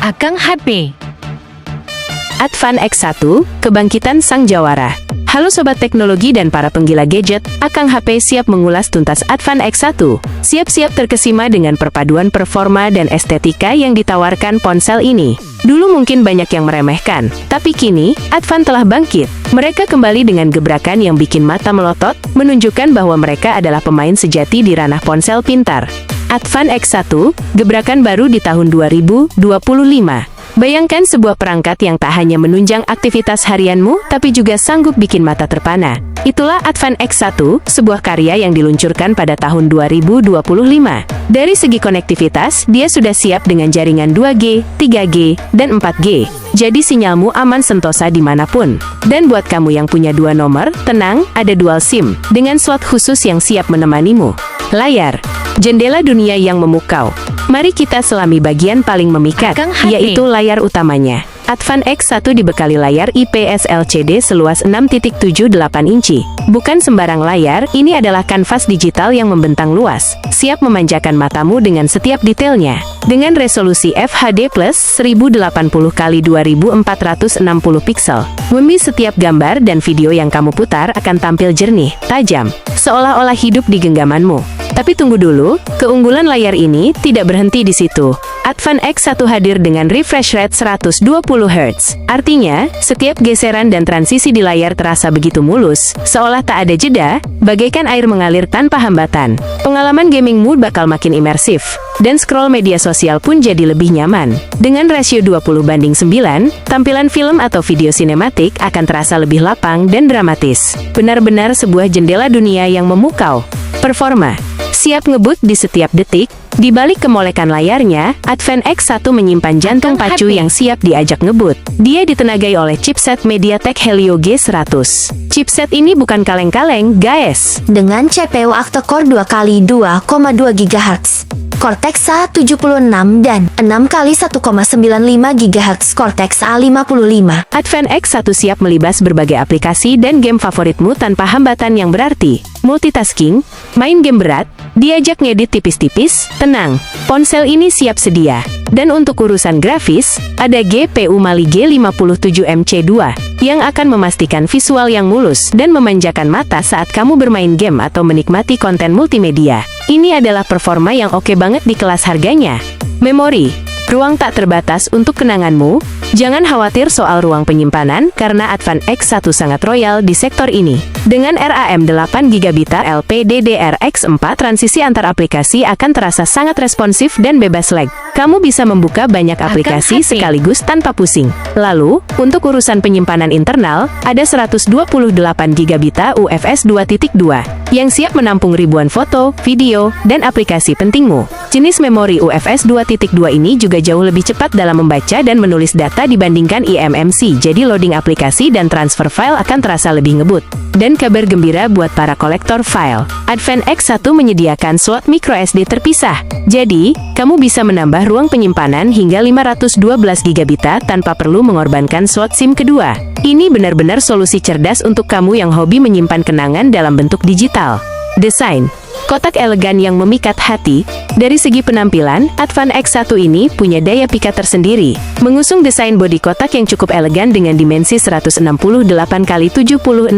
Akang HP. Advan X1, kebangkitan sang jawara. Halo Sobat Teknologi dan para penggila gadget, Akang HP siap mengulas tuntas Advan X1. Siap-siap terkesima dengan perpaduan performa dan estetika yang ditawarkan ponsel ini. Dulu mungkin banyak yang meremehkan, tapi kini, Advan telah bangkit. Mereka kembali dengan gebrakan yang bikin mata melotot, menunjukkan bahwa mereka adalah pemain sejati di ranah ponsel pintar. Advan X1, gebrakan baru di tahun 2025. Bayangkan sebuah perangkat yang tak hanya menunjang aktivitas harianmu, tapi juga sanggup bikin mata terpana. Itulah Advan X1, sebuah karya yang diluncurkan pada tahun 2025. Dari segi konektivitas, dia sudah siap dengan jaringan 2G, 3G, dan 4G. Jadi sinyalmu aman sentosa dimanapun. Dan buat kamu yang punya dua nomor, tenang, ada dual SIM, dengan slot khusus yang siap menemanimu. Layar, jendela dunia yang memukau. Mari kita selami bagian paling memikat, yaitu layar utamanya. Advan X1 dibekali layar IPS LCD seluas 6.78 inci. Bukan sembarang layar, ini adalah kanvas digital yang membentang luas, siap memanjakan matamu dengan setiap detailnya. Dengan resolusi FHD+, 1080x2460 piksel, setiap gambar dan video yang kamu putar akan tampil jernih, tajam, seolah-olah hidup di genggamanmu. Tapi tunggu dulu, keunggulan layar ini tidak berhenti di situ. Advan X1 hadir dengan refresh rate 120 Hz. Artinya, setiap geseran dan transisi di layar terasa begitu mulus, seolah tak ada jeda, bagaikan air mengalir tanpa hambatan. Pengalaman gamingmu bakal makin imersif, dan scroll media sosial pun jadi lebih nyaman. Dengan rasio 20:9, tampilan film atau video sinematik akan terasa lebih lapang dan dramatis. Benar-benar sebuah jendela dunia yang memukau. Performa siap ngebut di setiap detik. Di balik kemolekan layarnya, Advan X1 menyimpan jantung pacu yang siap diajak ngebut. Dia ditenagai oleh chipset MediaTek Helio G100. Chipset ini bukan kaleng-kaleng, guys. Dengan CPU octa-core 2x2,2 GHz, Cortex A76 dan 6x1,95 GHz Cortex A55. Advan X1 siap melibas berbagai aplikasi dan game favoritmu tanpa hambatan yang berarti. Multitasking, main game berat, diajak ngedit tipis-tipis, tenang, ponsel ini siap sedia. Dan untuk urusan grafis, ada GPU Mali G57MC2, yang akan memastikan visual yang mulus dan memanjakan mata saat kamu bermain game atau menikmati konten multimedia. Ini adalah performa yang oke banget di kelas harganya. Memori, ruang tak terbatas untuk kenanganmu. Jangan khawatir soal ruang penyimpanan, karena Advan X1 sangat royal di sektor ini. Dengan RAM 8GB LPDDR4, transisi antar aplikasi akan terasa sangat responsif dan bebas lag. Kamu bisa membuka banyak aplikasi sekaligus tanpa pusing. Lalu, untuk urusan penyimpanan internal, ada 128GB UFS 2.2, yang siap menampung ribuan foto, video, dan aplikasi pentingmu. Jenis memori UFS 2.2 ini juga jauh lebih cepat dalam membaca dan menulis data dibandingkan eMMC, jadi loading aplikasi dan transfer file akan terasa lebih ngebut. Dan kabar gembira buat para kolektor file, Advan X1 menyediakan slot microSD terpisah. Jadi, kamu bisa menambah ruang penyimpanan hingga 512GB tanpa perlu mengorbankan slot SIM kedua. Ini benar-benar solusi cerdas untuk kamu yang hobi menyimpan kenangan dalam bentuk digital. Desain, kotak elegan yang memikat hati. Dari segi penampilan, Advan X1 ini punya daya pikat tersendiri. Mengusung desain bodi kotak yang cukup elegan dengan dimensi 168x76x8,0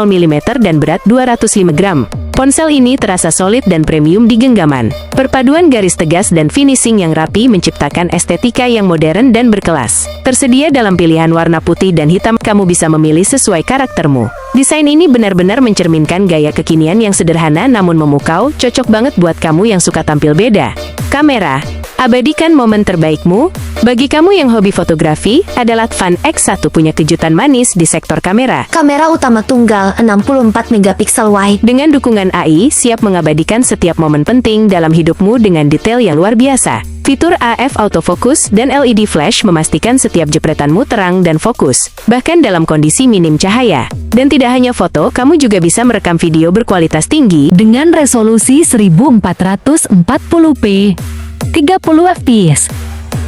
mm dan berat 205 gram. Ponsel ini terasa solid dan premium di genggaman. Perpaduan garis tegas dan finishing yang rapi menciptakan estetika yang modern dan berkelas. Tersedia dalam pilihan warna putih dan hitam, kamu bisa memilih sesuai karaktermu. Desain ini benar-benar mencerminkan gaya kekinian yang sederhana namun memukau, cocok banget buat kamu yang suka tampil beda. Kamera, abadikan momen terbaikmu. Bagi kamu yang hobi fotografi, adalah Advan X1 punya kejutan manis di sektor kamera. Kamera utama tunggal 64 megapiksel wide. Dengan dukungan AI, siap mengabadikan setiap momen penting dalam hidupmu dengan detail yang luar biasa. Fitur AF autofocus dan LED flash memastikan setiap jepretanmu terang dan fokus, bahkan dalam kondisi minim cahaya. Dan tidak hanya foto, kamu juga bisa merekam video berkualitas tinggi dengan resolusi 1440p, 30 fps,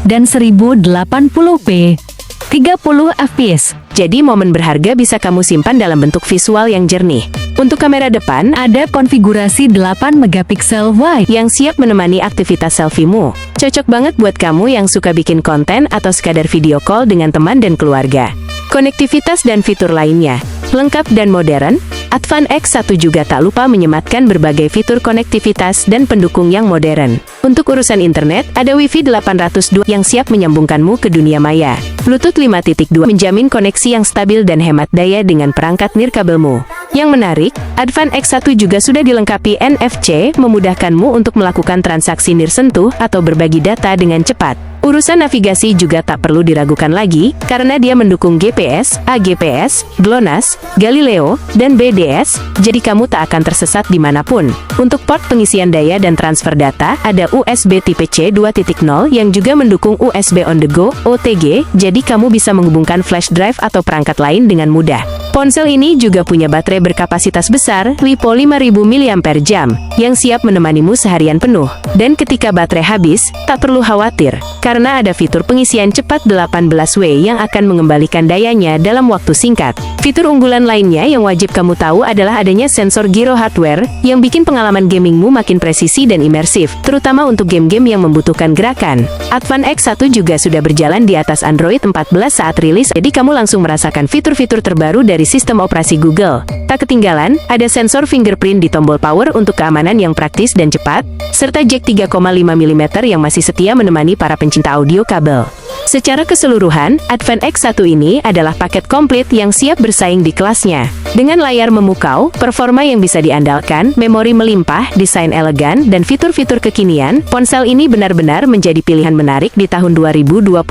dan 1080p, 30 fps. Jadi momen berharga bisa kamu simpan dalam bentuk visual yang jernih. Untuk kamera depan, Ada konfigurasi 8 megapiksel wide. yang siap menemani aktivitas selfie-mu. Cocok banget buat kamu yang suka bikin konten atau sekadar video call dengan teman dan keluarga. Konektivitas dan fitur lainnya lengkap dan modern. Advan X1 juga tak lupa menyematkan berbagai fitur konektivitas dan pendukung yang modern. Untuk urusan internet, ada Wi-Fi 802 yang siap menyambungkanmu ke dunia maya. Bluetooth 5.2 menjamin koneksi yang stabil dan hemat daya dengan perangkat nirkabelmu. Yang menarik, Advan X1 juga sudah dilengkapi NFC, memudahkanmu untuk melakukan transaksi nirsentuh atau berbagi data dengan cepat. Urusan navigasi juga tak perlu diragukan lagi, karena dia mendukung GPS, AGPS, GLONASS, Galileo, dan BDS, jadi kamu tak akan tersesat dimanapun. Untuk port pengisian daya dan transfer data, ada USB tipe C 2.0 yang juga mendukung USB on the go, OTG, jadi kamu bisa menghubungkan flash drive atau perangkat lain dengan mudah. Ponsel ini juga punya baterai berkapasitas besar, LiPo 5000 mAh, yang siap menemanimu seharian penuh. Dan ketika baterai habis, tak perlu khawatir, karena ada fitur pengisian cepat 18W yang akan mengembalikan dayanya dalam waktu singkat. Fitur unggulan lainnya yang wajib kamu tahu adalah adanya sensor gyro hardware, yang bikin pengalaman gamingmu makin presisi dan imersif, terutama untuk game-game yang membutuhkan gerakan. Advan X1 juga sudah berjalan di atas Android 14 saat rilis, jadi kamu langsung merasakan fitur-fitur terbaru dari sistem operasi Google. Tak ketinggalan, ada sensor fingerprint di tombol power untuk keamanan yang praktis dan cepat, serta jack 3,5 mm yang masih setia menemani para pencinta audio kabel. Secara keseluruhan, Advan X1 ini adalah paket komplit yang siap bersaing di kelasnya. Dengan layar memukau, performa yang bisa diandalkan, memori melimpah, desain elegan, dan fitur-fitur kekinian, ponsel ini benar-benar menjadi pilihan menarik di tahun 2025.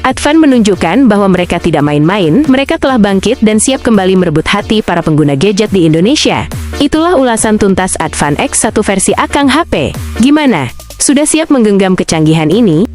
Advan menunjukkan bahwa mereka tidak main-main, mereka telah bangkit dan siap kembali merebut hati para pengguna gadget di Indonesia. Itulah ulasan tuntas Advan X1 versi Akang HP. Gimana? Sudah siap menggenggam kecanggihan ini?